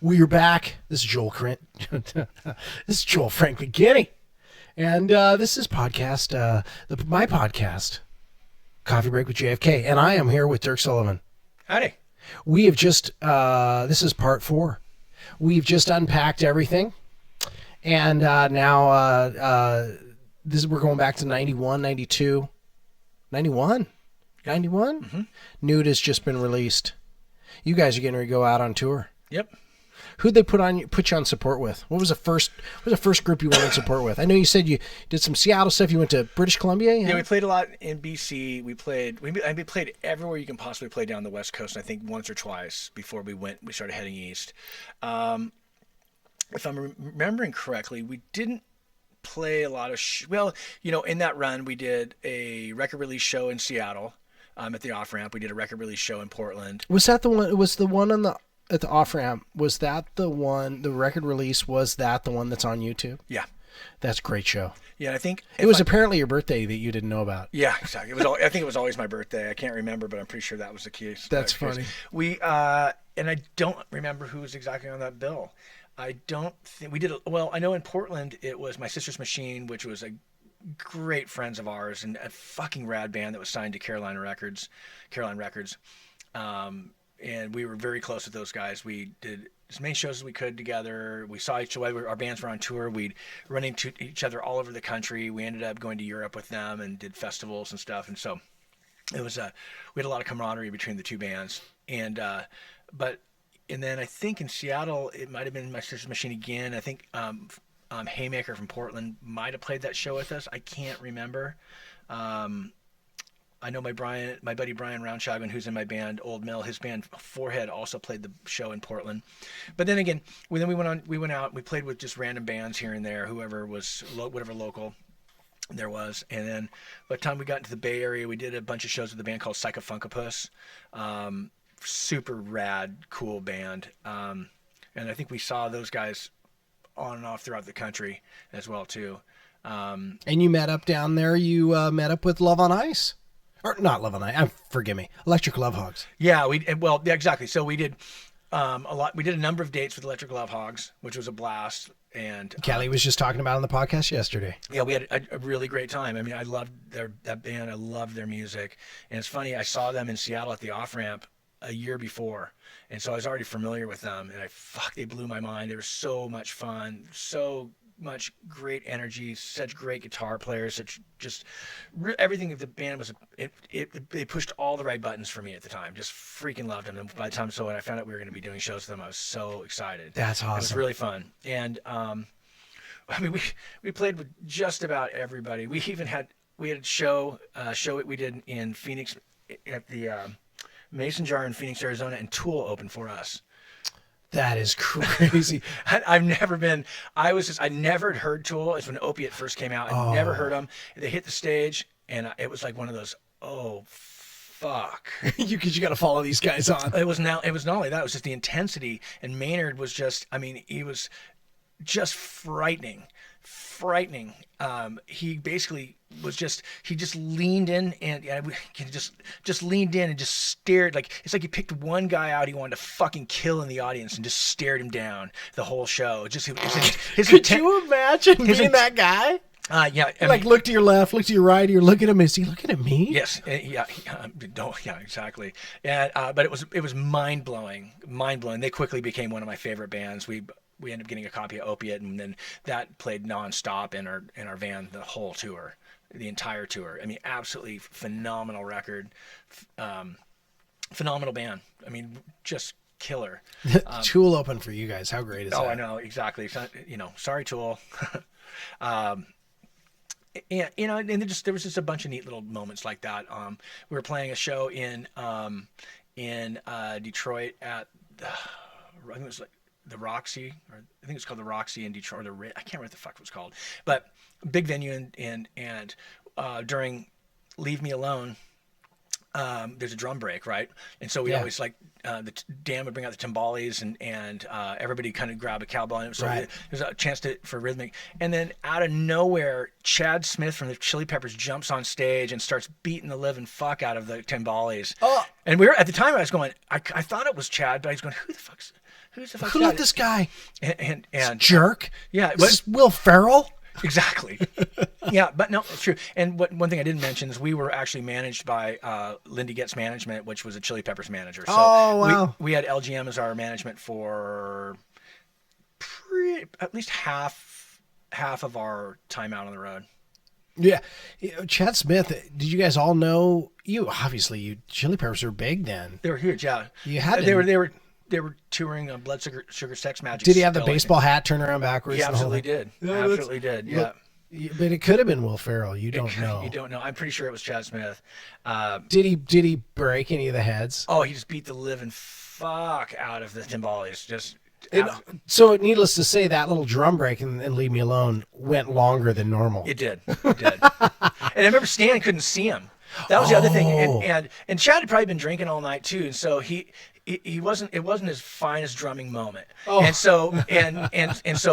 We are back. This is Joel this is Joel Franklin Kinney. And this is podcast, my podcast, Coffee Break with JFK. And I am here with Dirk Sullivan. Howdy. We have just, this is part 4. We've just unpacked everything. And now we're going back to 91, 92. 91? 91? Mm-hmm. Nude has just been released. You guys are getting ready to go out on tour. Yep. Who'd they put you on support with? What was the first group you went on support with? I know you said you did some Seattle stuff. You went to British Columbia? Yeah, we played a lot in BC. We played everywhere you can possibly play down the West Coast, and I think once or twice before we started heading east. If I'm remembering correctly, we didn't play a lot of in that run we did a record release show in Seattle at the Off Ramp. We did a record release show in Portland. Was that the one? Was the one at the Off Ramp? Was that the one? The record release, was that the one that's on YouTube? Yeah, that's a great show. Yeah, and I think it was apparently your birthday that you didn't know about. Yeah, exactly. I think it was always my birthday. I can't remember, but I'm pretty sure that was the case. That's funny. We and I don't remember who was exactly on that bill. I don't think we did. I know in Portland it was My Sister's Machine, which was a great friends of ours and a fucking rad band that was signed to Caroline Records. And we were very close with those guys. We did as many shows as we could together. We saw each other. Our bands were on tour. We'd run into each other all over the country. We ended up going to Europe with them and did festivals and stuff. And so it was we had a lot of camaraderie between the two bands. And then I think in Seattle it might have been My Sister's Machine again. I think Haymaker from Portland might have played that show with us. I can't remember. I know my buddy Brian Roundshogman, who's in my band Old Mill, his band Forehead also played the show in Portland. But then again, we went out, we played with just random bands here and there, whoever was whatever local there was. And then by the time we got into the Bay Area, we did a bunch of shows with a band called Psychofunkopus. Super rad, cool band. And I think we saw those guys on and off throughout the country as well too. And you met up down there. You met up with Love on Ice, or not Love on Ice. Forgive me, Electric Love Hogs. Yeah, exactly. So we did a lot. We did a number of dates with Electric Love Hogs, which was a blast. And Kelly was just talking about it on the podcast yesterday. Yeah, we had a really great time. I mean, I loved that band. I loved their music. And it's funny, I saw them in Seattle at the Off Ramp a year before, and so I was already familiar with them, and they blew my mind. They were so much fun, so much great energy, such great guitar players, everything of the band was they pushed all the right buttons for me at the time. Just freaking loved them. And by the time when I found out we were going to be doing shows with them, I was so excited. That's awesome. It was really fun. And I mean, we played with just about everybody. We had a show we did in Phoenix at the Mason Jar in Phoenix, Arizona, and Tool opened for us. That is crazy. I never had heard Tool. It's when Opiate first came out. I never heard them. They hit the stage, and it was like one of those, oh, fuck. Because you got to follow these guys on. It was not only that, it was just the intensity. And Maynard was he was just frightening. He basically he just leaned in and just leaned in and just stared. It's like he picked one guy out he wanted to fucking kill in the audience and just stared him down the whole show. Could you imagine being that guy? Yeah. Look to your left, look to your right. You're looking at him. Is he looking at me? Yes. Yeah. Exactly. And but it was mind blowing. They quickly became one of my favorite bands. We ended up getting a copy of Opiate, and then that played nonstop in our van the whole tour, the entire tour. I mean, absolutely phenomenal record, phenomenal band. I mean, just killer. Tool open for you guys. How great is that? Oh, I know, exactly. Sorry, Tool. And there was just a bunch of neat little moments like that. We were playing a show in Detroit at I think it was the Roxy, or I think it's called the Roxy in Detroit, or I can't remember what the fuck it was called, but big venue, and during Leave Me Alone, there's a drum break, right? And so we always Dan would bring out the timbales, and everybody kind of grab a cowbell, and so there's a chance for rhythmic. And then out of nowhere, Chad Smith from the Chili Peppers jumps on stage and starts beating the living fuck out of the timbales. Oh. And we were at the time I was going, I thought it was Chad, but I was going, who the fuck's who's the fuck? Who let this guy? And Jerk. yeah, Is this Will Ferrell? exactly. Yeah, but no, it's true. And one thing I didn't mention is we were actually managed by Lindy Getz Management, which was a Chili Peppers manager. So wow. we had LGM as our management for at least half of our time out on the road. Yeah. Chad Smith, did you guys all know you? Obviously, Chili Peppers are big then. They were huge, yeah. You had they were touring Blood Sugar Sex Magic. Did he have the baseball hat turned around backwards? He absolutely did. Absolutely did. Yeah. But it could have been Will Ferrell. You don't know. You don't know. I'm pretty sure it was Chad Smith. Did he break any of the heads? Oh, he just beat the living fuck out of the timbales. Just. So needless to say, that little drum break and Leave Me Alone went longer than normal. It did. It did. And I remember Stan couldn't see him. That was the other thing. And Chad had probably been drinking all night too, and so he wasn't. It wasn't his finest drumming moment. Oh. And so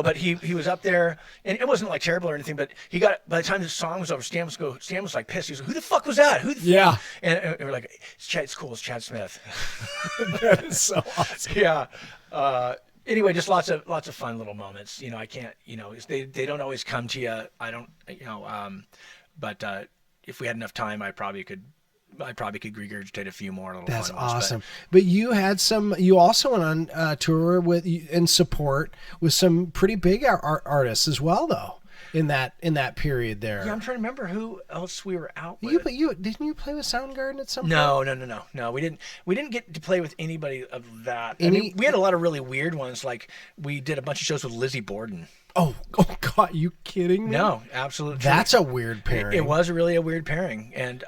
but he was up there, and it wasn't like terrible or anything. But he got, by the time the song was over, Stan was like pissed. He was like, "Who the fuck was that? Who the yeah." Fuck? And we're like, "It's cool. It's Chad Smith." That is so awesome. Yeah. Anyway, just lots of fun little moments. I can't. They don't always come to you. I don't. But if we had enough time, I probably could regurgitate a few more little. That's fun ones, awesome. But you had some. You also went on tour with and support with some pretty big artists as well, though. In that period there. Yeah, I'm trying to remember who else we were out with. Didn't you play with Soundgarden at some point? No. We didn't get to play with anybody of that. I mean, we had a lot of really weird ones. Like we did a bunch of shows with Lizzie Borden. Oh God, you kidding me? No, absolutely. That's a weird pairing. It was really a weird pairing. And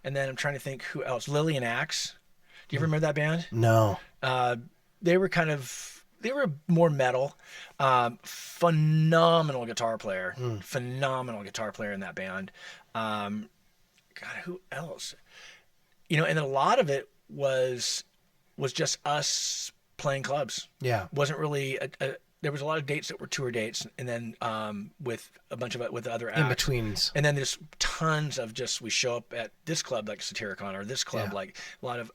then I'm trying to think who else. Lillian Axe. Do you ever remember that band? No. They were more metal. Phenomenal guitar player. Phenomenal guitar player in that band. God, who else? And then a lot of it was just us playing clubs. Yeah. Wasn't really there was a lot of dates that were tour dates, and then with a bunch of with other acts. In-betweens. And then there's tons of we show up at this club like Satyricon, or this club, like a lot of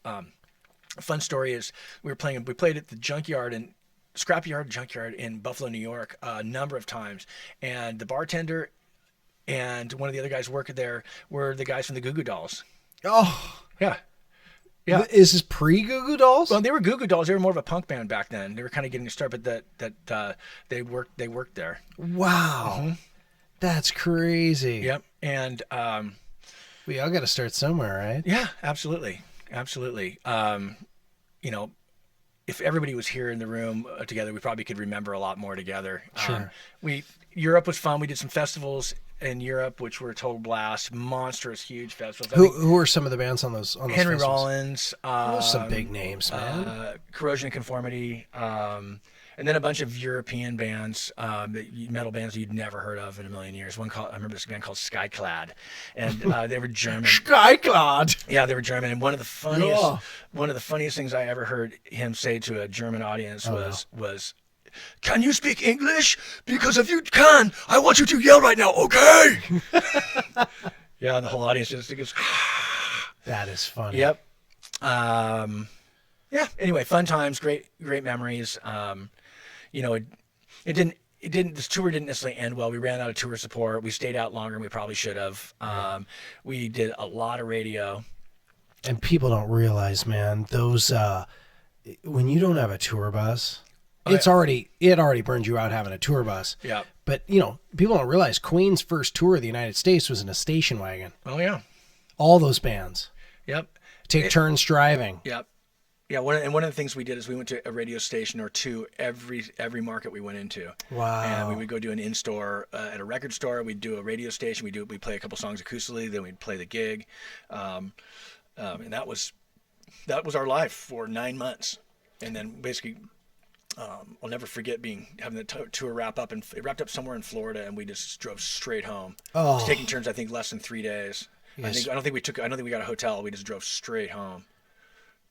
fun story is we played at the Scrapyard Junkyard in Buffalo, New York, a number of times, and the bartender and one of the other guys working there were the guys from the Goo Goo Dolls. Oh, yeah. Is this pre-Goo Goo Dolls? Well, they were Goo Goo Dolls. They were more of a punk band back then. They were kind of getting a start, but they worked there. Wow, mm-hmm. That's crazy. Yep, and we all got to start somewhere, right? Yeah, absolutely. If everybody was here in the room together, we probably could remember a lot more together. Sure. Europe was fun. We did some festivals in Europe, which were a total blast. Monstrous, huge festivals. Who were some of the bands on those Henry festivals? Rollins. Those some big names, man. Corrosion and Conformity. And then a bunch of European bands, metal bands you'd never heard of in a million years. I remember this band called Skyclad, and they were German. Skyclad. Yeah, they were German. And one of the funniest things I ever heard him say to a German audience was, "Can you speak English? Because if you can, I want you to yell right now, okay?" Yeah, and the whole audience just goes. That is funny. Yep. Yeah. Anyway, fun times, great memories. This tour didn't necessarily end well. We ran out of tour support. We stayed out longer than we probably should have. We did a lot of radio. And people don't realize, man, those when you don't have a tour bus, it already burned you out having a tour bus. Yeah. But people don't realize Queen's first tour of the United States was in a station wagon. Oh yeah. All those bands. Yep. Take turns driving. Yep. Yeah, one of the things we did is we went to a radio station or two every market we went into. Wow! And we would go do an in-store at a record store. We'd do a radio station. We'd play a couple songs acoustically. Then we'd play the gig, and that was our life for 9 months. And then basically, I'll never forget having the tour wrap up, and it wrapped up somewhere in Florida, and we just drove straight home. Oh, it was taking turns. I think less than 3 days. Yes. I don't think we got a hotel. We just drove straight home.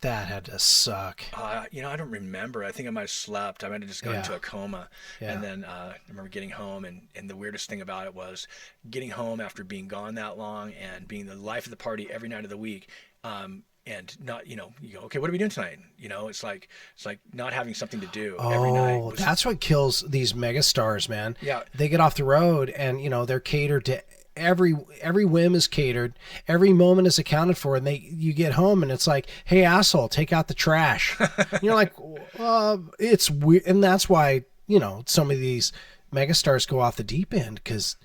That had to suck. I don't remember. I think I might have slept. I might have just gone into a coma. Yeah. And then I remember getting home, and the weirdest thing about it was getting home after being gone that long and being the life of the party every night of the week. not, you go, okay, what are we doing tonight? It's like not having something to do every night. Oh, that's what kills these mega stars, man. Yeah. They get off the road and, they're catered to every whim is catered. Every moment is accounted for. And you get home and it's like, hey, asshole, take out the trash. And you're like, it's weird. And that's why, some of these mega stars go off the deep end because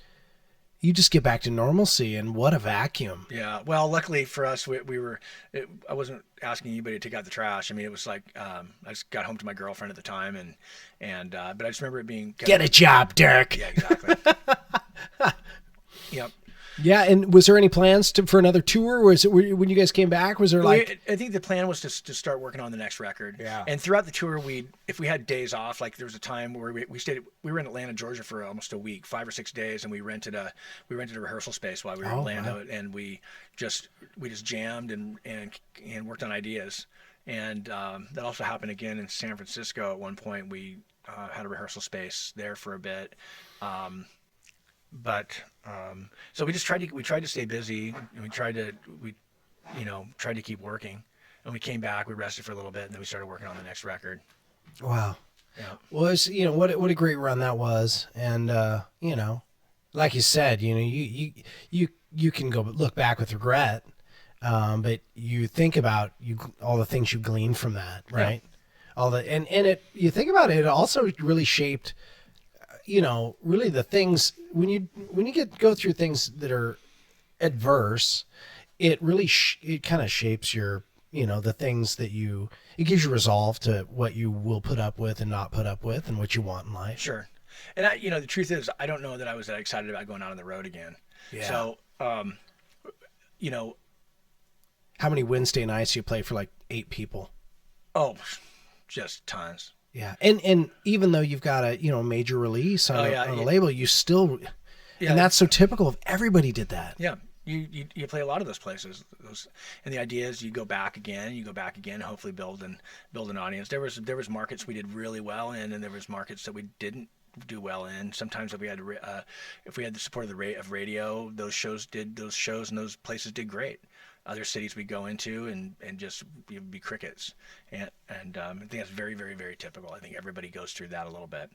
you just get back to normalcy, and what a vacuum. Yeah. Well, luckily for us, I wasn't asking anybody to take out the trash. I mean, it was like, I just got home to my girlfriend at the time but I just remember it being, get a job, Dirk. Yeah, exactly. Yep. Yeah. And was there any plans for another tour? Was it when you guys came back, was there I think the plan was to start working on the next record. Yeah. And throughout the tour, if we had days off, like there was a time where we were in Atlanta, Georgia for almost a week, 5 or 6 days. And we rented a rehearsal space while we were in Orlando. Wow. And we just jammed and worked on ideas. And that also happened again in San Francisco. At one point, we had a rehearsal space there for a bit. So we just tried to stay busy, and we tried to keep working. And we came back, we rested for a little bit, and then we started working on the next record. Wow. Yeah. Well, it's, what a great run that was. And, like you said, you can go look back with regret. But you think about all the things you gleaned from that, right? Yeah. You think about it, it also really shaped, really the things when you go through things that are adverse, it really it kind of shapes your, the things that it gives you resolve to what you will put up with and not put up with and what you want in life. Sure. And the truth is, I don't know that I was that excited about going out on the road again. Yeah. So, how many Wednesday nights you play for like 8 people? Oh, just tons. Yeah, and even though you've got a major release on a label, you still, and that's so typical of everybody did that. Yeah, you play a lot of those places, and the idea is you go back again, hopefully build an audience. There was markets we did really well in, and there was markets that we didn't do well in. Sometimes if we had the support of radio, those shows and those places did great. Other cities we go into and just be crickets, and I think that's very, very, very typical. I think everybody goes through that a little bit.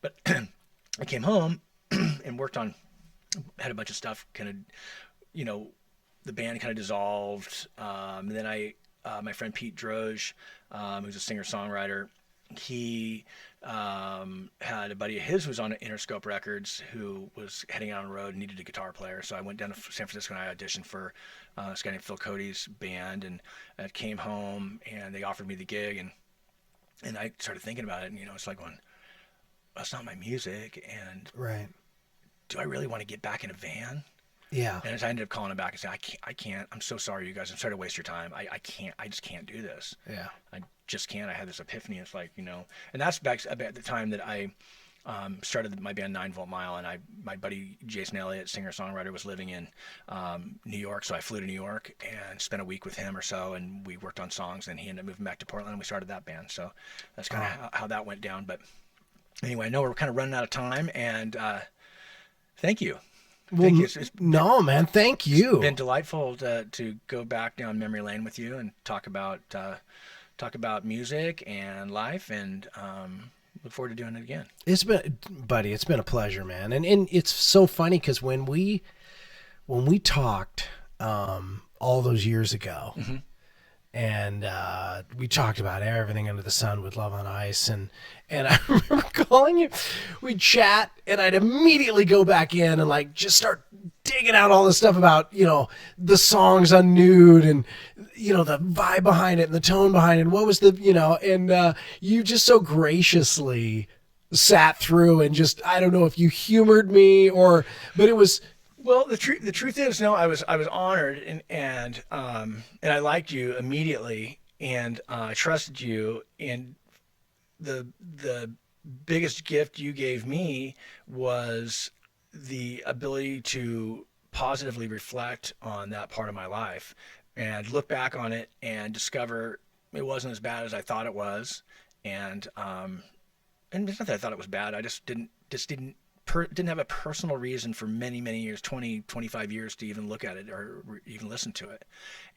But I came home and had a bunch of stuff kind of, the band kind of dissolved. And then my friend Pete Droge, who's a singer-songwriter, he had a buddy of his who was on Interscope Records who was heading out on the road and needed a guitar player. So I went down to San Francisco and I auditioned for this guy named Phil Cody's band, and I came home and they offered me the gig, and I started thinking about it, and it's like going, that's not my music, and right. Do I really want to get back in a van? Yeah. And I ended up calling him back and saying, I can't, I'm so sorry, you guys, I'm sorry to waste your time. I just can't do this. Yeah. I just can't. I had this epiphany. It's like, and that's back at the time that I started my band 9 Volt Mile, and my buddy Jason Elliott, singer-songwriter, was living in New York, so I flew to New York and spent a week with him or so, and we worked on songs, and he ended up moving back to Portland, and we started that band. So that's kind of how that went down. But anyway, I know we're kind of running out of time, and thank you. Well, no, man, thank you. It's been delightful to go back down memory lane with you and talk about music and life, and look forward to doing it again. It's been a pleasure, man. And it's so funny because when we talked all those years ago, mm-hmm. and we talked about everything under the sun with Love on Ice, and I remember calling you, we'd chat, and I'd immediately go back in and like just start digging out all this stuff about, the songs on Nude, and, the vibe behind it and the tone behind it. What was and you just so graciously sat through and just, I don't know if you humored me but it was. Well, the truth is, no, I was honored, and I liked you immediately, and I trusted you, and the biggest gift you gave me was the ability to positively reflect on that part of my life and look back on it and discover it wasn't as bad as I thought it was, and it's not that I thought it was bad, I just didn't didn't have a personal reason for many, many years, 20, 25 years to even look at it or even listen to it.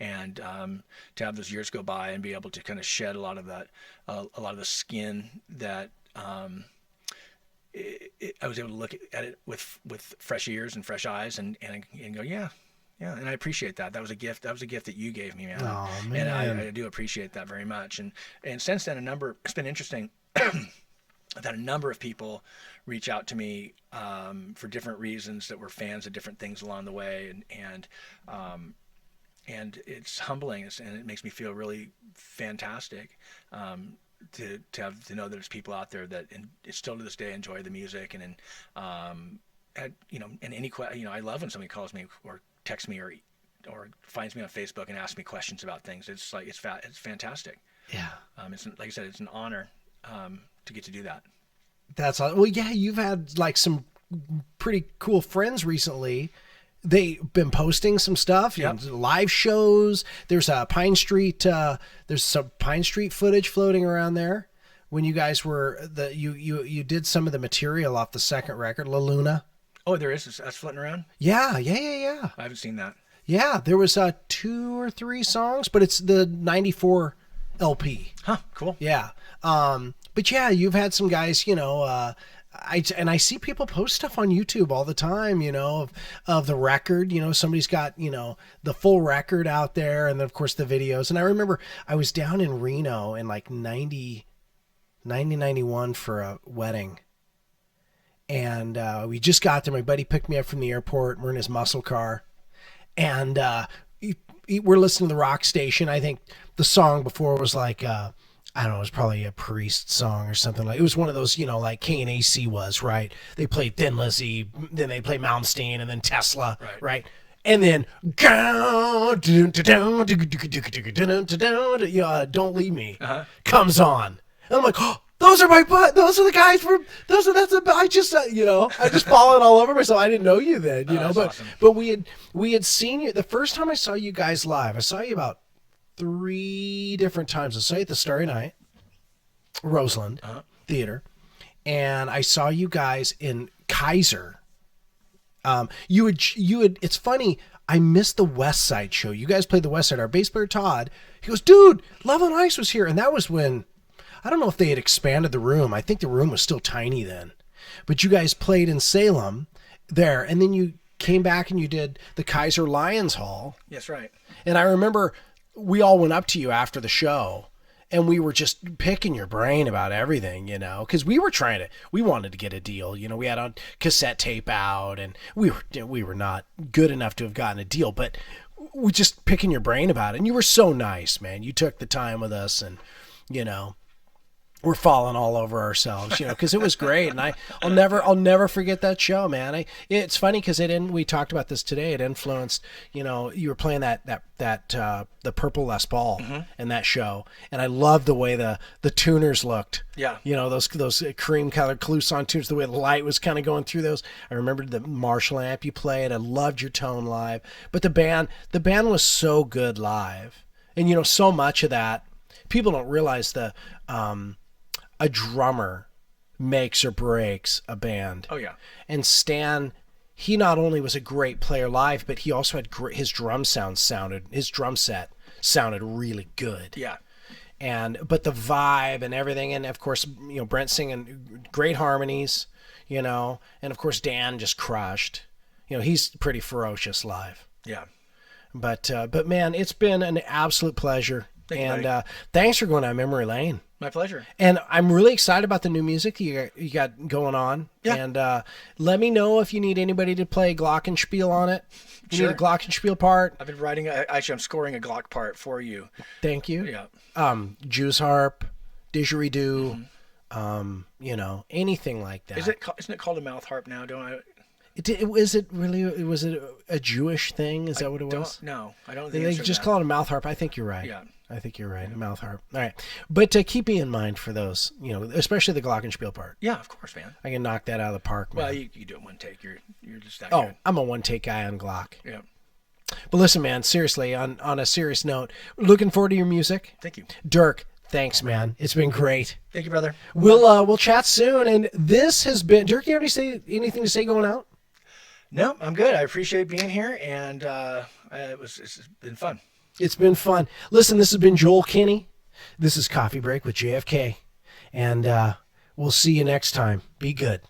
And to have those years go by and be able to kind of shed a lot of that, a lot of the skin that I was able to look at it with fresh ears and fresh eyes and go, yeah. Yeah, and I appreciate that. That was a gift. That was a gift that you gave me, man. Oh, man. And I do appreciate that very much. And since then, it's been interesting. I've had a number of people reach out to me for different reasons that were fans of different things along the way, and it's humbling, and it makes me feel really fantastic to know that there's people out there that still to this day enjoy the music, and I love when somebody calls me or texts me or finds me on Facebook and asks me questions about things. It's like it's fantastic. Yeah. It's like I said, it's an honor to get to do that. That's all. Well, yeah, you've had like some pretty cool friends recently. They've been posting some stuff, Yep. Live shows. There's a Pine Street. There's some Pine Street footage floating around there when you guys were you did some of the material off the second record, La Luna. Oh, there is. That's floating around? Yeah. I haven't seen that. Yeah, there was 2 or 3 songs, but it's the '94 LP. Huh, cool. Yeah. But yeah, you've had some guys, I see people post stuff on YouTube all the time, of the record, somebody's got, the full record out there, and then of course the videos. And I remember I was down in Reno in like 91 for a wedding. And we just got there. My buddy picked me up from the airport. We're in his muscle car. And we're listening to the rock station. I think the song before was like, I don't know, it was probably a Priest song or something like. It was one of those, like K&AC was, right? They played Thin Lizzy, then they played Malmsteen, and then Tesla, right? And then, Don't Leave Me comes on. And I'm like, oh, those are the guys from, I just fallen all over myself. I didn't know you then, but, awesome. But we had seen you, the first time I saw you guys live, I saw you about 3 different times. I saw you at the Starry Night, Roseland Theater, and I saw you guys in Kaiser. You had. It's funny. I missed the West Side show. You guys played the West Side. Our bass player Todd, he goes, dude, Love on Ice was here, and that was when I don't know if they had expanded the room. I think the room was still tiny then, but you guys played in Salem there, and then you came back and you did the Kaiser Lions Hall. Yes, right. And I remember we all went up to you after the show and we were just picking your brain about everything, because we wanted to get a deal. We had a cassette tape out and we were not good enough to have gotten a deal, but we just picking your brain about it. And you were so nice, man. You took the time with us and, we're falling all over ourselves, because it was great. And I'll never forget that show, man. It's funny because we talked about this today. It influenced, you were playing the purple Les Paul in that show. And I loved the way the tuners looked. Yeah. Those cream colored Cluson tuners, the way the light was kind of going through those. I remembered the Marshall amp you played. I loved your tone live, but the band was so good live. And, so much of that, people don't realize a drummer makes or breaks a band. Oh, yeah. And Stan, he not only was a great player live, but he also had his drum set sounded really good. Yeah. But the vibe and everything, and of course, Brent singing great harmonies, and of course Dan just crushed. He's pretty ferocious live. Yeah. But man, it's been an absolute pleasure. Thanks for going down memory lane. My pleasure. And I'm really excited about the new music you got going on. Yeah. And let me know if you need anybody to play Glockenspiel on it. You need a Glockenspiel part. I've been writing. Actually, I'm scoring a Glock part for you. Thank you. Yeah. Jew's harp, didgeridoo, anything like that. Isn't it called a mouth harp now? Was it a Jewish thing? Is that what it was? No, I don't think they just call it a mouth harp. I think you're right. Yeah. I think you're right. A mouth harp. All right. But keep me in mind for those, especially the Glockenspiel part. Yeah, of course, man. I can knock that out of the park, man. Well, you do it one take. You're just that good. I'm a one-take guy on Glock. Yeah. But listen, man, seriously, on a serious note, looking forward to your music. Thank you. Dirk, Thanks, man. It's been great. Thank you, brother. We'll chat soon. And this has been Dirk. You have anything to say going out? No, I'm good. I appreciate being here, and it's been fun. It's been fun. Listen, this has been Joel Kinney. This is Coffee Break with JFK, and we'll see you next time. Be good.